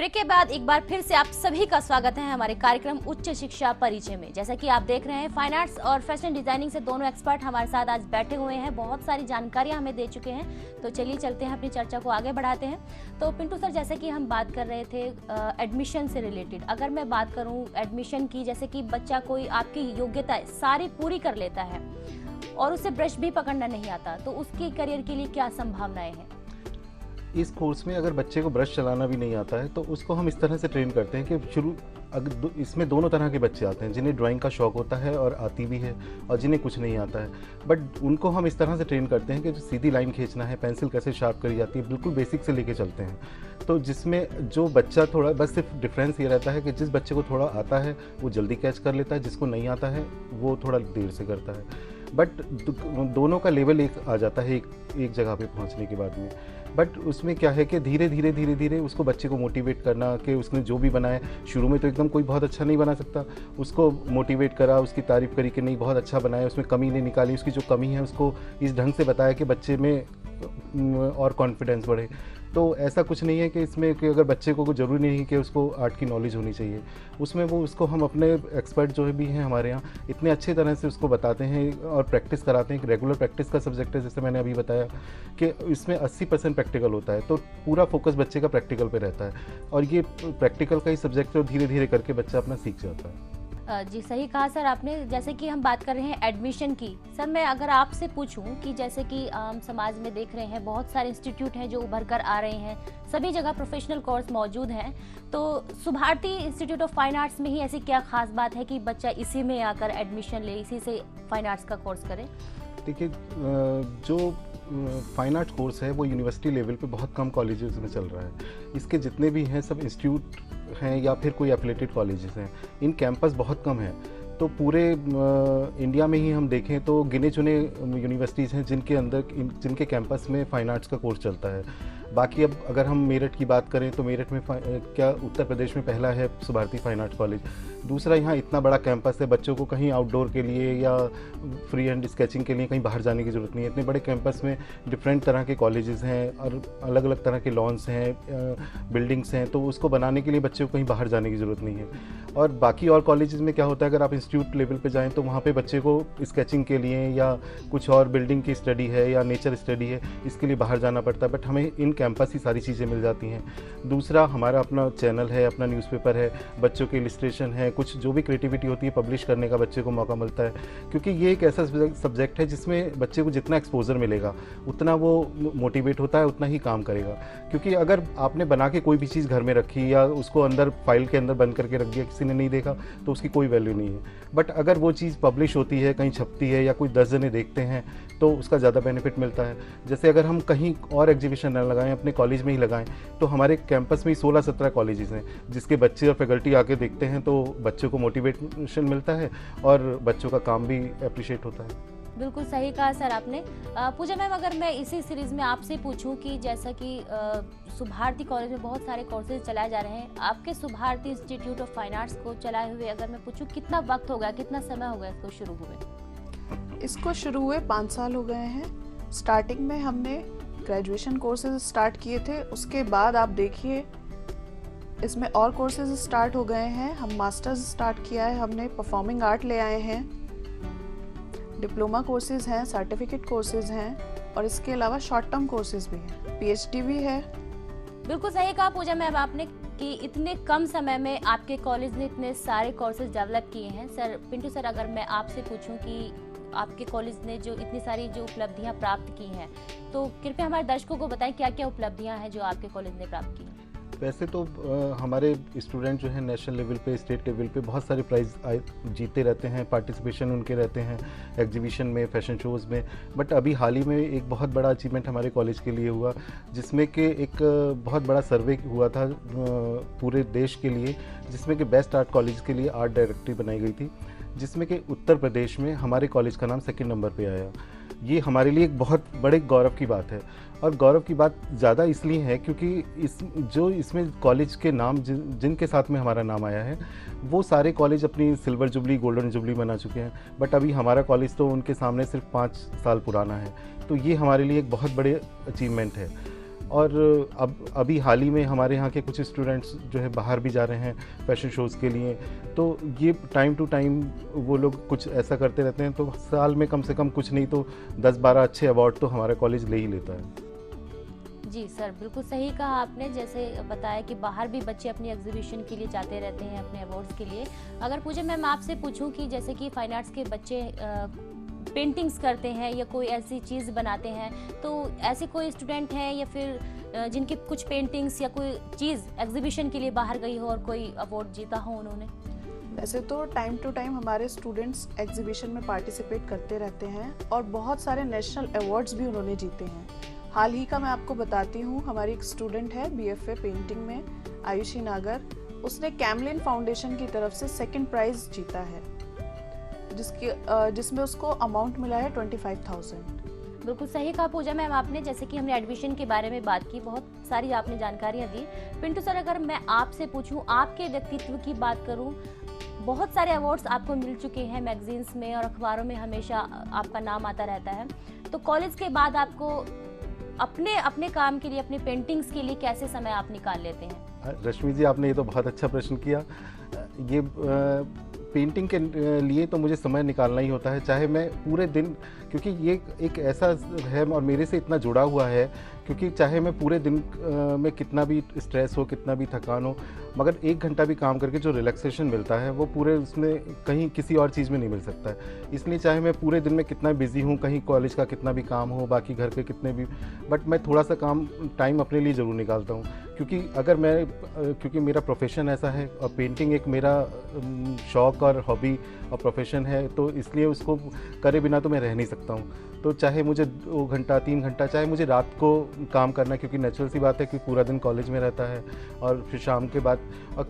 Break के बाद एक बार फिर से आप सभी का स्वागत है हमारे कार्यक्रम उच्च शिक्षा परिचय में। जैसा कि आप देख रहे हैं, फाइन आर्ट्स और फैशन डिजाइनिंग से दोनों एक्सपर्ट हमारे साथ आज बैठे हुए हैं, बहुत सारी जानकारियां हमें दे चुके हैं। तो चलिए चलते हैं, अपनी चर्चा को आगे बढ़ाते हैं। तो पिंटू सर, जैसे कि हम बात कर रहे थे एडमिशन से रिलेटेड, अगर मैं बात करूँ एडमिशन की, जैसे कि बच्चा कोई आपकी योग्यता सारी पूरी कर लेता है और उसे ब्रश भी पकड़ना नहीं आता, तो उसके करियर के लिए क्या संभावनाएं हैं? इस कोर्स में अगर बच्चे को ब्रश चलाना भी नहीं आता है तो उसको हम इस तरह से ट्रेन करते हैं कि इसमें दोनों तरह के बच्चे आते हैं, जिन्हें ड्राइंग का शौक होता है और आती भी है, और जिन्हें कुछ नहीं आता है। बट उनको हम इस तरह से ट्रेन करते हैं कि जो सीधी लाइन खींचना है, पेंसिल कैसे शार्प करी जाती है, बिल्कुल बेसिक से लेके चलते हैं। तो जिसमें जो बच्चा थोड़ा, बस सिर्फ डिफरेंस ये रहता है कि जिस बच्चे को थोड़ा आता है वो जल्दी कैच कर लेता है, जिसको नहीं आता है वो थोड़ा देर से करता है। बट दोनों का लेवल एक आ जाता है एक जगह पे पहुंचने के बाद में। बट उसमें क्या है कि धीरे धीरे उसको, बच्चे को मोटिवेट करना कि उसने जो भी बनाया, शुरू में तो एकदम कोई बहुत अच्छा नहीं बना सकता, उसको मोटिवेट करा, उसकी तारीफ़ करी कि नहीं बहुत अच्छा बनाया, उसमें कमी नहीं निकाली, उसकी जो कमी है उसको इस ढंग से बताया कि बच्चे में और कॉन्फिडेंस बढ़े। तो ऐसा कुछ नहीं है कि इसमें कि अगर बच्चे को ज़रूरी नहीं है कि उसको आर्ट की नॉलेज होनी चाहिए, उसमें वो उसको हम अपने एक्सपर्ट जो भी हैं हमारे यहाँ इतने अच्छे तरह से उसको बताते हैं और प्रैक्टिस कराते हैं कि रेगुलर प्रैक्टिस का सब्जेक्ट है। जैसे मैंने अभी बताया कि इसमें 80% प्रैक्टिकल होता है, तो पूरा फोकस बच्चे का प्रैक्टिकल पे रहता है, और ये प्रैक्टिकल का ही सब्जेक्ट है और धीरे धीरे करके बच्चा अपना सीख जाता है। जी सही कहा सर आपने। जैसे कि हम बात कर रहे हैं एडमिशन की, सर मैं अगर आपसे पूछूं कि जैसे कि आम समाज में देख रहे हैं बहुत सारे इंस्टीट्यूट हैं जो उभर कर आ रहे हैं, सभी जगह प्रोफेशनल कोर्स मौजूद हैं, तो Subharti institute of fine arts में ही ऐसी क्या खास बात है कि बच्चा इसी में आकर एडमिशन ले, इसी से फाइन आर्ट्स का कोर्स करे? देखिए, जो फाइन आर्ट कोर्स है वो यूनिवर्सिटी लेवल पे बहुत कम कॉलेजेस में चल रहा है। इसके जितने भी हैं सब इंस्टीट्यूट हैं या फिर कोई एफिलेटेड कॉलेजेस हैं, इन कैंपस बहुत कम है। तो पूरे इंडिया में ही हम देखें तो गिने चुने यूनिवर्सिटीज़ हैं जिनके कैंपस में फ़ाइन आर्ट्स का कोर्स चलता है। बाकी अब अगर हम मेरठ की बात करें तो मेरठ में क्या उत्तर प्रदेश में पहला है सुभारती फाइन आर्ट्स कॉलेज। दूसरा, यहाँ इतना बड़ा कैंपस है, बच्चों को कहीं आउटडोर के लिए या फ्री हैंड स्केचिंग के लिए कहीं बाहर जाने की ज़रूरत नहीं है। इतने बड़े कैंपस में डिफरेंट तरह के कॉलेजेस हैं और अलग अलग तरह के लॉन्स हैं, बिल्डिंग्स हैं, तो उसको बनाने के लिए बच्चे को कहीं बाहर जाने की ज़रूरत नहीं है। और बाकी और कॉलेजेस में क्या होता है, अगर आप इंस्टीट्यूट लेवल पे जाएँ तो वहाँ पे बच्चे को स्केचिंग के लिए या कुछ और बिल्डिंग की स्टडी है या नेचर स्टडी है, इसके लिए बाहर जाना पड़ता है। बट हमें इन कैंपस ही सारी चीज़ें मिल जाती हैं। दूसरा, हमारा अपना चैनल है, अपना न्यूज़पेपर है, बच्चों की इलस्ट्रेशन है, कुछ जो भी क्रिएटिविटी होती है पब्लिश करने का बच्चे को मौका मिलता है, क्योंकि ये एक ऐसा सब्जेक्ट है जिसमें बच्चे को जितना एक्सपोजर मिलेगा उतना वो मोटिवेट होता है, उतना ही काम करेगा। क्योंकि अगर आपने बना के कोई भी चीज़ घर में रखी या उसको अंदर फाइल के अंदर बंद करके रख दिया, किसी ने नहीं देखा, तो उसकी कोई वैल्यू नहीं है। बट अगर वो चीज़ पब्लिश होती है, कहीं छपती है या कोई 10 जने देखते हैं, तो उसका ज़्यादा बेनिफिट मिलता है। जैसे अगर हम कहीं और एग्जीबिशन न लगाएं, अपने कॉलेज में ही लगाएं, तो हमारे कैंपस में ही 16-17 कॉलेजेस हैं जिसके बच्चे और फैकल्टी आके देखते हैं, तो बच्चों को मोटिवेशन मिलता है और बच्चों का काम भी अप्रिशिएट होता है। बिल्कुल सही कहा सर आपने। पूजा मैम, अगर मैं इसी सीरीज में आपसे पूछूं कि जैसा कि सुभारती कॉलेज में बहुत सारे कोर्सेज चलाए जा रहे हैं, आपके Subharti institute of fine arts को चलाए हुए अगर मैं पूछूं कितना वक्त हो गया, कितना समय हो गया इसको शुरू हुए? इसको शुरू हुए 5 साल हो गए हैं। स्टार्टिंग में हमने ग्रेजुएशन कोर्सेज स्टार्ट किए थे, उसके बाद आप देखिए इसमें और कोर्सेज स्टार्ट हो गए हैं। हम मास्टर्स स्टार्ट किया है हमने, परफॉर्मिंग आर्ट ले आए हैं, डिप्लोमा कोर्सेज हैं, सर्टिफिकेट कोर्सेज हैं, और इसके अलावा शॉर्ट टर्म कोर्सेज भी हैं, पीएचडी भी है। बिल्कुल सही कहा पूजा मैम आपने कि इतने कम समय में आपके कॉलेज ने इतने सारे कोर्सेज डेवलप किए हैं। सर पिंटू सर, अगर मैं आपसे पूछूं कि आपके कॉलेज ने जो इतनी सारी जो उपलब्धियां प्राप्त की हैं, तो कृपया हमारे दर्शकों को बताएं क्या क्या उपलब्धियां हैं जो आपके कॉलेज ने प्राप्त की हैं। वैसे तो हमारे स्टूडेंट जो हैं नेशनल लेवल पे, स्टेट लेवल पे बहुत सारे प्राइज़ जीते रहते हैं, पार्टिसिपेशन उनके रहते हैं एग्जीबिशन में, फैशन शोज़ में। बट अभी हाल ही में एक बहुत बड़ा अचीवमेंट हमारे कॉलेज के लिए हुआ, जिसमें कि एक बहुत बड़ा सर्वे हुआ था पूरे देश के लिए, जिसमें कि बेस्ट आर्ट कॉलेज के लिए आर्ट डायरेक्टरी बनाई गई थी, जिसमें कि उत्तर प्रदेश में हमारे कॉलेज का नाम 2nd नंबर पे आया। ये हमारे लिए एक बहुत बड़े गौरव की बात है, और गौरव की बात ज़्यादा इसलिए है क्योंकि इसमें कॉलेज के नाम जिनके साथ में हमारा नाम आया है वो सारे कॉलेज अपनी सिल्वर जुबली, गोल्डन जुबली मना चुके हैं, बट अभी हमारा कॉलेज तो उनके सामने सिर्फ 5 साल पुराना है। तो ये हमारे लिए एक बहुत बड़े अचीवमेंट है। और अभी हाल ही में हमारे यहाँ के कुछ स्टूडेंट्स जो है बाहर भी जा रहे हैं फैशन शोज़ के लिए, तो ये टाइम टू टाइम वो लोग कुछ ऐसा करते रहते हैं, तो साल में कम से कम कुछ नहीं तो 10-12 अच्छे अवार्ड तो हमारा कॉलेज ले ही लेता है। जी सर, बिल्कुल सही कहा आपने। जैसे बताया कि बाहर भी बच्चे अपनी एग्जीबिशन के लिए जाते रहते हैं, अपने अवार्ड्स के लिए। अगर पूछे मैम आपसे पूछूं कि जैसे कि फाइन आर्ट्स के बच्चे पेंटिंग्स करते हैं या कोई ऐसी चीज़ बनाते हैं, तो ऐसे कोई स्टूडेंट हैं या फिर जिनकी कुछ पेंटिंग्स या कोई चीज़ एग्जीबिशन के लिए बाहर गई हो और कोई अवार्ड जीता हो उन्होंने? वैसे तो टाइम टू टाइम हमारे स्टूडेंट्स एग्जीबिशन में पार्टिसिपेट करते रहते हैं और बहुत सारे नेशनल अवार्ड्स भी उन्होंने जीते हैं। हाल ही का मैं आपको बताती हूँ, हमारी एक स्टूडेंट है BFA पेंटिंग में, आयुषी नागर। उसने कैमलिन फाउंडेशन की तरफ से 2nd प्राइज जीता है, जिसमें उसको अमाउंट मिला है 25,000। बिल्कुल सही कहा पूजा मैम आपने। जैसे कि हमने एडमिशन के बारे में बात की, बहुत सारी आपने जानकारियाँ दी। पिंटू सर, अगर मैं आपसे पूछूं, आपके व्यक्तित्व की बात करूं, बहुत सारे अवार्ड्स आपको मिल चुके हैं मैगजीन्स में और अखबारों में, हमेशा आपका नाम आता रहता है। तो कॉलेज के बाद आपको अपने काम के लिए, अपने पेंटिंग्स के लिए कैसे समय आप निकाल लेते हैं? रश्मि जी, आपने ये तो बहुत अच्छा प्रश्न किया। ये पेंटिंग के लिए तो मुझे समय निकालना ही होता है, चाहे मैं पूरे दिन, क्योंकि ये एक ऐसा है और मेरे से इतना जुड़ा हुआ है, क्योंकि चाहे मैं पूरे दिन में कितना भी स्ट्रेस हो, कितना भी थकान हो, मगर 1 घंटा भी काम करके जो रिलैक्सेशन मिलता है वो पूरे उसमें कहीं किसी और चीज़ में नहीं मिल सकता है। इसलिए चाहे मैं पूरे दिन में कितना बिजी हूँ, कहीं कॉलेज का कितना भी काम हो, बाकी घर के कितने भी, बट मैं थोड़ा सा टाइम अपने लिए ज़रूर निकालता हूँ। क्योंकि मेरा प्रोफेशन ऐसा है और पेंटिंग एक मेरा शौक़ और हॉबी और प्रोफेशन है, तो इसलिए उसको करे बिना तो मैं रह नहीं सकता हूँ। तो चाहे मुझे 2 घंटा 3 घंटा, चाहे मुझे रात को काम करना है, क्योंकि नेचुरल सी बात है कि पूरा दिन कॉलेज में रहता है और फिर शाम के बाद, और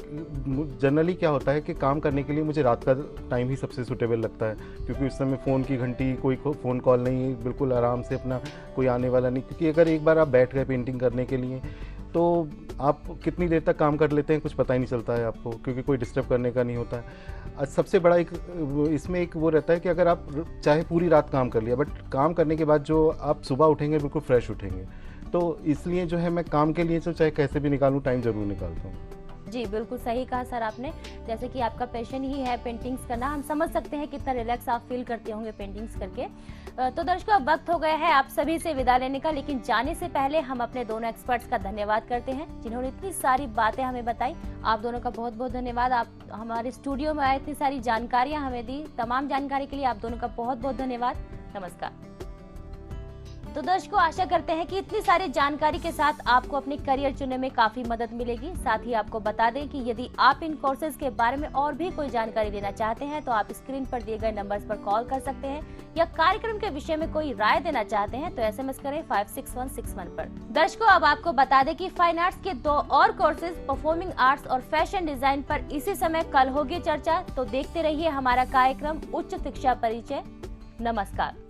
जनरली क्या होता है कि काम करने के लिए मुझे रात का टाइम ही सबसे सूटेबल लगता है, क्योंकि उस समय फ़ोन की घंटी, कोई फ़ोन कॉल नहीं, बिल्कुल आराम से अपना, कोई आने वाला नहीं। क्योंकि अगर एक बार आप बैठ गए पेंटिंग करने के लिए तो आप कितनी देर तक काम कर लेते हैं कुछ पता ही नहीं चलता है आपको, क्योंकि कोई डिस्टर्ब करने का नहीं होता है। सबसे बड़ा इसमें एक वो रहता है कि अगर आप चाहे पूरी रात काम कर लिया, बट काम करने के बाद जो आप सुबह उठेंगे बिल्कुल फ्रेश उठेंगे। तो इसलिए जो है मैं काम के लिए तो चाहे कैसे भी निकालूं, टाइम ज़रूर निकालता हूँ। जी, बिल्कुल सही कहा सर आपने। जैसे कि आपका पैशन ही है पेंटिंग्स करना, हम समझ सकते हैं कितना रिलैक्स आप फील करते होंगे पेंटिंग्स करके। तो दर्शकों, अब वक्त हो गया है आप सभी से विदा लेने का, लेकिन जाने से पहले हम अपने दोनों एक्सपर्ट्स का धन्यवाद करते हैं जिन्होंने इतनी सारी बातें हमें बताई। आप दोनों का बहुत बहुत धन्यवाद। आप हमारे स्टूडियो में आए, इतनी सारी जानकारियाँ हमें दी। तमाम जानकारी के लिए आप दोनों का बहुत बहुत धन्यवाद। नमस्कार। तो दर्शकों, आशा करते हैं कि इतनी सारी जानकारी के साथ आपको अपने करियर चुनने में काफी मदद मिलेगी। साथ ही आपको बता दें कि यदि आप इन कोर्सेज के बारे में और भी कोई जानकारी लेना चाहते हैं तो आप स्क्रीन पर दिए गए नंबर्स पर कॉल कर सकते हैं, या कार्यक्रम के विषय में कोई राय देना चाहते हैं तो SMS करें 56161 पर। दर्शकों, अब आपको बता दें कि फाइन आर्ट्स के 2 और कोर्सेज, परफॉर्मिंग आर्ट्स और फैशन डिजाइन पर इसी समय कल होगी चर्चा। तो देखते रहिए हमारा कार्यक्रम उच्च शिक्षा परिचय। नमस्कार।